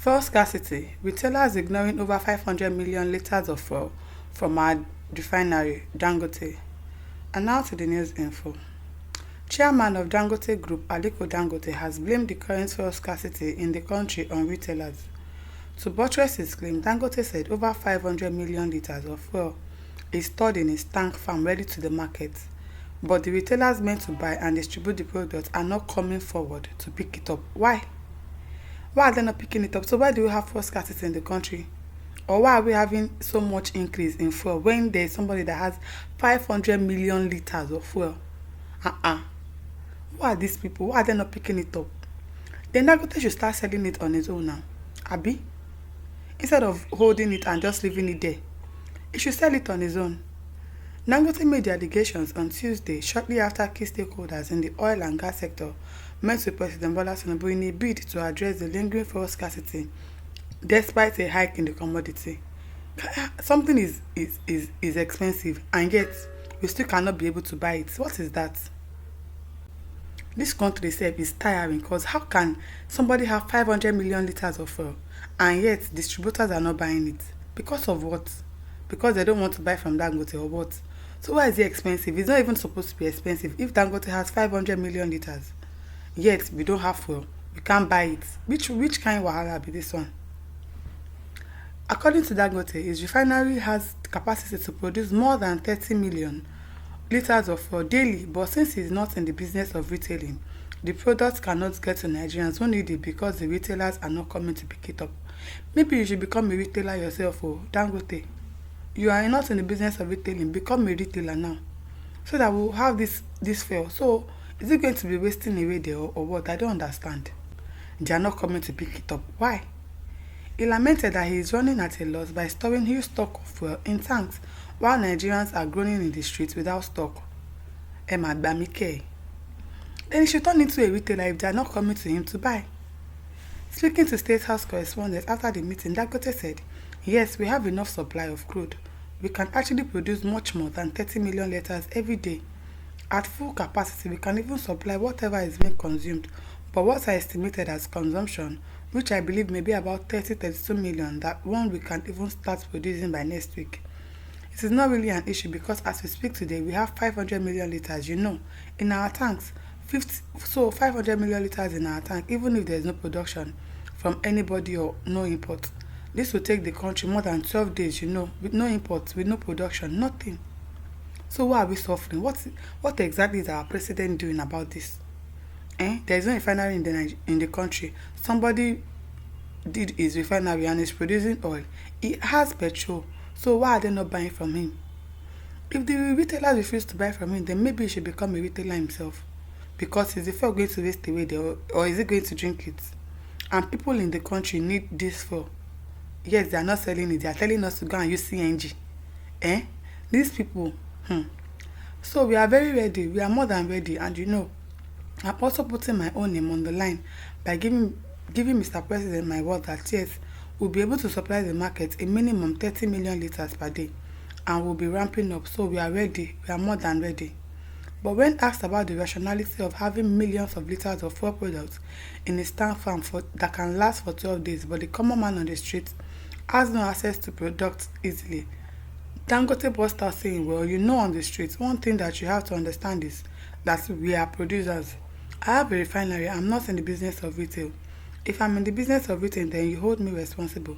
Fuel scarcity: retailers ignoring over 500 million litres of fuel from our refinery, Dangote. And now to the news info. Chairman of Dangote Group, Aliko Dangote, has blamed the current fuel scarcity in the country on retailers. To buttress his claim, Dangote said over 500 million litres of fuel is stored in his tank farm ready to the market, but the retailers meant to buy and distribute the product are not coming forward to pick it up. Why? Why are they not picking it up? So why do we have fuel scarcity in the country? Or why are we having so much increase in fuel when there is somebody that has 500 million litres of fuel? Who are these people? Why are they not picking it up? Then Dangote should start selling it on his own now. Abi? Instead of holding it and just leaving it there, he should sell it on his own. Dangote made the allegations on Tuesday, shortly after key stakeholders in the oil and gas sector met with President Bola Tinubu in a bid to address the lingering fuel scarcity despite a hike in the commodity. Something is expensive and yet we still cannot be able to buy it. What is that? This country itself is tiring, because how can somebody have 500 million litres of fuel and yet distributors are not buying it? Because of what? Because they don't want to buy from Dangote or what? So why is it expensive? It's not even supposed to be expensive. If Dangote has 500 million litres, yet we don't have fuel, we can't buy it. Which kind of wahala be this one? According to Dangote, his refinery has the capacity to produce more than 30 million litres of fuel daily, but since he's not in the business of retailing, the product cannot get to Nigerians who need it because the retailers are not coming to pick it up. Maybe you should become a retailer yourself, Dangote. You are not in the business of retailing, become a retailer now, so that we'll have this fuel. So is it going to be wasting away there or what? I don't understand. They are not coming to pick it up. Why? He lamented that he is running at a loss by storing huge stock of fuel in tanks while Nigerians are groaning in the streets without stock. Then he should turn into a retailer if they are not coming to him to buy. Speaking to State House correspondents after the meeting, Dangote said, "Yes, we have enough supply of crude. We can actually produce much more than 30 million litres every day. At full capacity, we can even supply whatever is being consumed, but what I estimated as consumption, which I believe may be about 32 million, that one we can even start producing by next week. It is not really an issue because as we speak today, we have 500 million litres, in our tanks. 500 million litres in our tank, even if there is no production from anybody or no import. This will take the country more than 12 days, with no imports, with no production, nothing. So why are we suffering? What exactly is our president doing about this? There is no refinery in the country. Somebody did his refinery and is producing oil. He has petrol. So why are they not buying from him? If the retailers refuse to buy from him, then maybe he should become a retailer himself. Because is the fuel going to waste away there, or is he going to drink it? And people in the country need this fuel. Yes, they are not selling it. They are telling us to go and use CNG. These people. So we are very ready. We are more than ready. And I'm also putting my own name on the line by giving Mr. President my word that yes, we'll be able to supply the market a minimum 30 million litres per day, and we'll be ramping up. So we are ready. We are more than ready. But when asked about the rationality of having millions of litres of fuel products in a tank farm that can last for 12 days, but the common man on the street has no access to products easily, Dangote burst out saying, well, on the streets, one thing that you have to understand is that we are producers. I have a refinery. I'm not in the business of retail. If I'm in the business of retail, then you hold me responsible.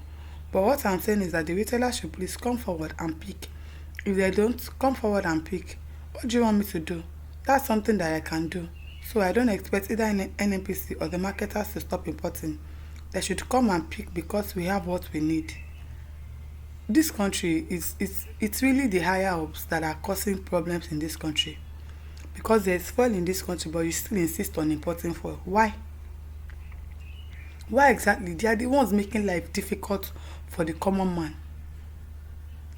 But what I'm saying is that the retailer should please come forward and pick. If they don't come forward and pick, what do you want me to do? That's something that I can do. So I don't expect either NNPC or the marketers to stop importing. They should come and pick because we have what we need. This country, it's really the higher ups that are causing problems in this country. Because there's fuel in this country, but you still insist on importing fuel. Why? Why exactly? They are the ones making life difficult for the common man.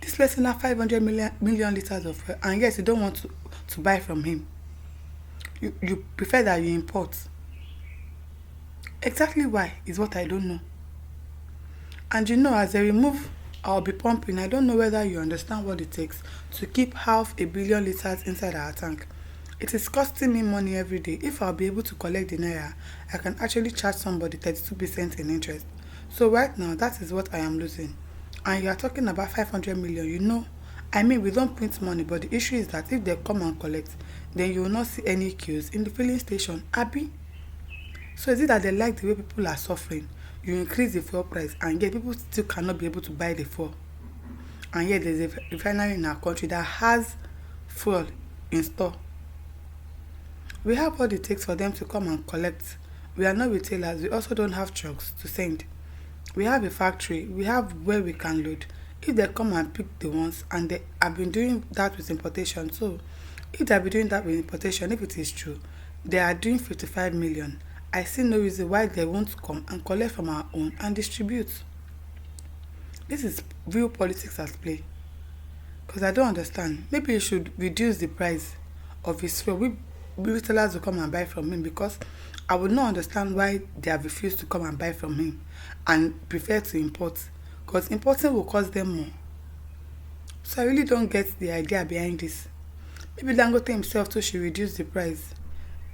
This person has 500 million litres of fuel, and yes, you don't want to buy from him. You prefer that you import. Exactly why is what I don't know. And as they remove I'll be pumping, I don't know whether you understand what it takes to keep 500 million litres inside our tank. It is costing me money every day. If I'll be able to collect the naira, I can actually charge somebody 32% in interest. So right now, that is what I am losing. And you are talking about 500 million, I mean, we don't print money, but the issue is that if they come and collect, then you will not see any queues in the filling station. Abi? So is it that they like the way people are suffering? You increase the fuel price and yet people still cannot be able to buy the fuel. And yet there's a refinery in our country that has fuel in store. We have what it takes for them to come and collect. We are not retailers. We also don't have trucks to send. We have a factory. We have where we can load. If they come and pick the ones, and they have been doing that with importation, so if they have been doing that with importation, if it is true, they are doing 55 million. I see no reason why they won't come and collect from our own and distribute. This is real politics at play. Because I don't understand. Maybe you should reduce the price of his fuel. We retailers will come and buy from him, because I would not understand why they have refused to come and buy from him and prefer to import. Because importing will cost them more. So I really don't get the idea behind this. Maybe Dangote himself too should reduce the price.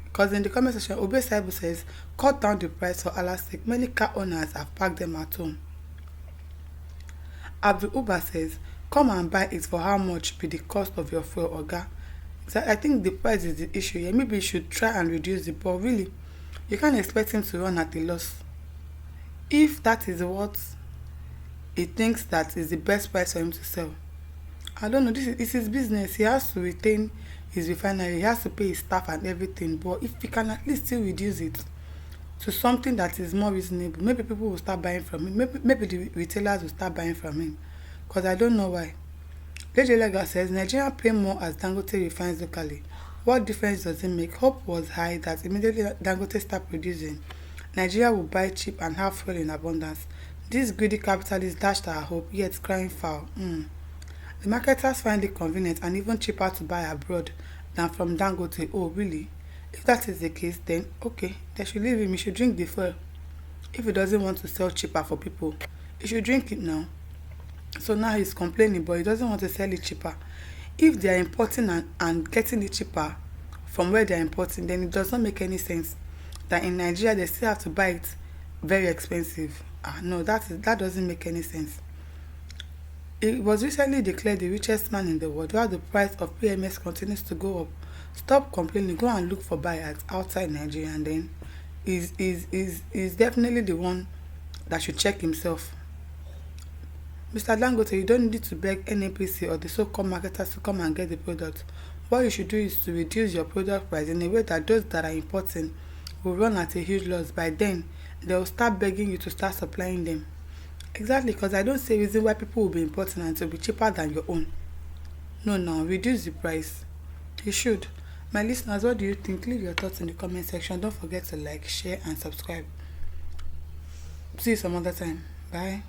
Because in the comment section, Obe Saibu says, cut down the price for Allah's sake. Many car owners have parked them at home. Abdul Uba says, come and buy it for how much be the cost of your fuel, Oga. So I think the price is the issue here. Maybe you should try and reduce it, but really, you can't expect him to run at a loss. If that is what he thinks that is the best price for him to sell, I don't know, this is his business. He has to retain his refinery, he has to pay his staff and everything, but if he can at least still reduce it to something that is more reasonable, maybe people will start buying from him. Maybe the retailers will start buying from him, because I don't know why. Lady Lega says, Nigeria pay more as Dangote refines locally. What difference does it make? Hope was high that immediately Dangote start producing, Nigeria will buy cheap and have fuel in abundance. These greedy capitalists dashed our hope, yet crying foul. The marketers find it convenient and even cheaper to buy abroad than from Dangote. Oh, really? If that is the case, then okay, they should leave him. He should drink the fuel. If he doesn't want to sell cheaper for people, he should drink it now. So now he's complaining, but he doesn't want to sell it cheaper. If they are importing and getting it cheaper from where they are importing, then it does not make any sense that in Nigeria they still have to buy it very expensive. No, that doesn't make any sense. He was recently declared the richest man in the world, while the price of PMS continues to go up. Stop complaining, go and look for buyers outside Nigeria, and then is definitely the one that should check himself. Mr. Dangote, you don't need to beg NNPC or the so-called marketers to come and get the product. What you should do is to reduce your product price in a way that those that are importing will run at a huge loss. By then, they will start begging you to start supplying them. Exactly, because I don't see a reason why people will be importing and it will be cheaper than your own. No, reduce the price. You should. My listeners, what do you think? Leave your thoughts in the comment section. Don't forget to like, share, and subscribe. See you some other time. Bye.